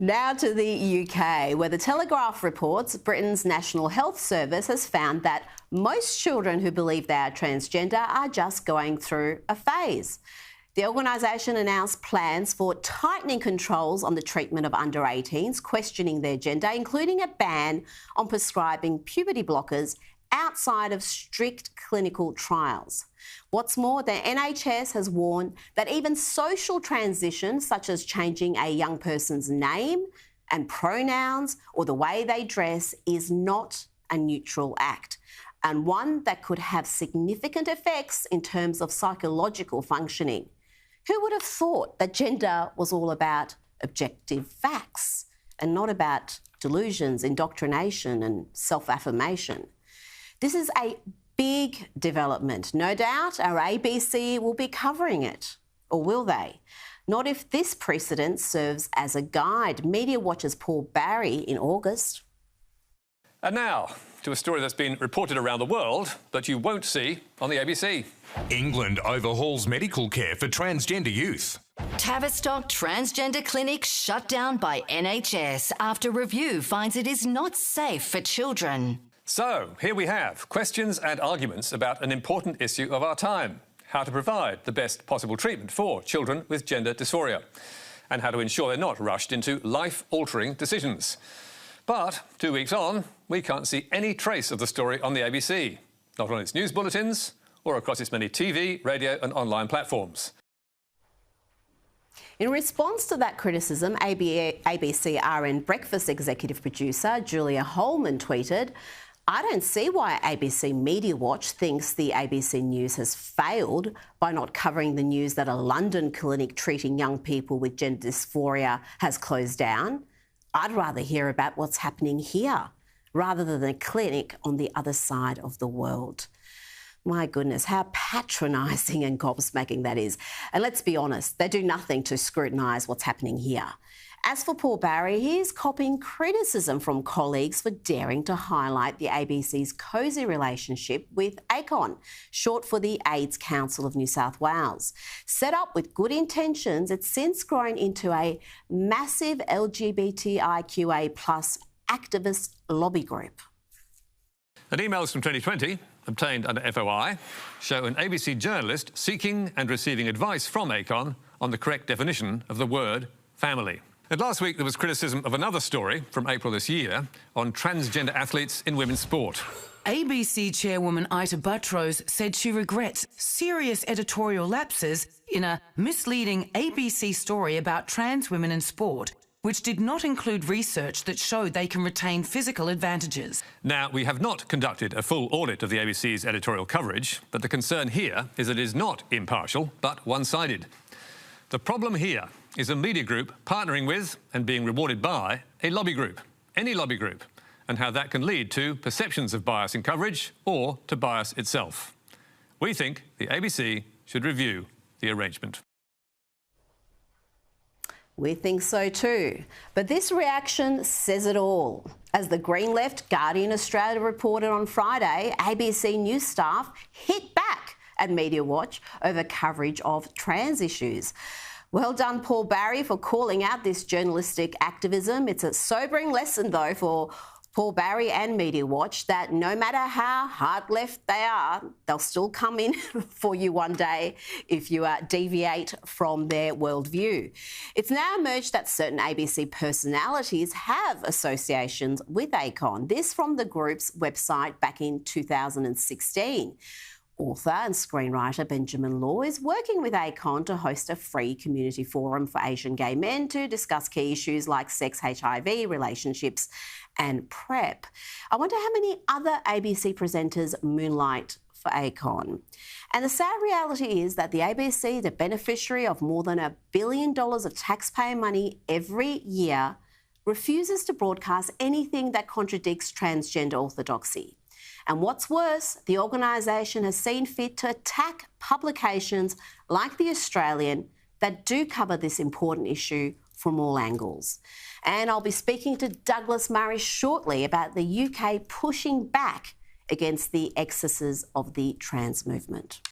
Now to the UK, where the Telegraph reports Britain's National Health Service has found that most children who believe they are transgender are just going through a phase. The organisation announced plans for tightening controls on the treatment of under 18s questioning their gender, including a ban on prescribing puberty blockers outside of strict clinical trials. What's more, the NHS has warned that even social transitions, such as changing a young person's name and pronouns or the way they dress, is not a neutral act, and one that could have significant effects in terms of psychological functioning. Who would have thought that gender was all about objective facts and not about delusions, indoctrination and self-affirmation? This is a big development. No doubt our ABC will be covering it. Or will they? Not if this precedent serves as a guide. Media Watch's Paul Barry in August. And now to a story that's been reported around the world but you won't see on the ABC. England overhauls medical care for transgender youth. Tavistock Transgender Clinic shut down by NHS after review finds it is not safe for children. So, here we have questions and arguments about an important issue of our time: how to provide the best possible treatment for children with gender dysphoria, and how to ensure they're not rushed into life-altering decisions. But 2 weeks on, we can't see any trace of the story on the ABC, not on its news bulletins or across its many TV, radio and online platforms. In response to that criticism, ABC RN Breakfast executive producer Julia Holman tweeted, "I don't see why ABC Media Watch thinks the ABC News has failed by not covering the news that a London clinic treating young people with gender dysphoria has closed down. I'd rather hear about what's happening here rather than a clinic on the other side of the world." My goodness, how patronising and gobsmacking that is. And let's be honest, they do nothing to scrutinise what's happening here. As for Paul Barry, he's copying criticism from colleagues for daring to highlight the ABC's cosy relationship with ACON, short for the AIDS Council of New South Wales. Set up with good intentions, it's since grown into a massive LGBTIQA+ activist lobby group. And emails from 2020, obtained under FOI, show an ABC journalist seeking and receiving advice from ACON on the correct definition of the word family. And last week there was criticism of another story from April this year on transgender athletes in women's sport. ABC chairwoman Ita Buttrose said she regrets serious editorial lapses in a misleading ABC story about trans women in sport, which did not include research that showed they can retain physical advantages. Now, we have not conducted a full audit of the ABC's editorial coverage, but the concern here is that it is not impartial, but one-sided. The problem here is a media group partnering with and being rewarded by a lobby group, any lobby group, and how that can lead to perceptions of bias in coverage or to bias itself. We think the ABC should review the arrangement. We think so too. But this reaction says it all. As the Green Left Guardian Australia reported on Friday, ABC News staff hit back at Media Watch over coverage of trans issues. Well done, Paul Barry, for calling out this journalistic activism. It's a sobering lesson, though, for Paul Barry and Media Watch that no matter how hard left they are, they'll still come in for you one day if you deviate from their worldview. It's now emerged that certain ABC personalities have associations with ACON. This from the group's website back in 2016. Author and screenwriter Benjamin Law is working with ACON to host a free community forum for Asian gay men to discuss key issues like sex, HIV, relationships and PrEP. I wonder how many other ABC presenters moonlight for ACON. And the sad reality is that the ABC, the beneficiary of more than $1 billion of taxpayer money every year, refuses to broadcast anything that contradicts transgender orthodoxy. And what's worse, the organisation has seen fit to attack publications like The Australian that do cover this important issue from all angles. And I'll be speaking to Douglas Murray shortly about the UK pushing back against the excesses of the trans movement.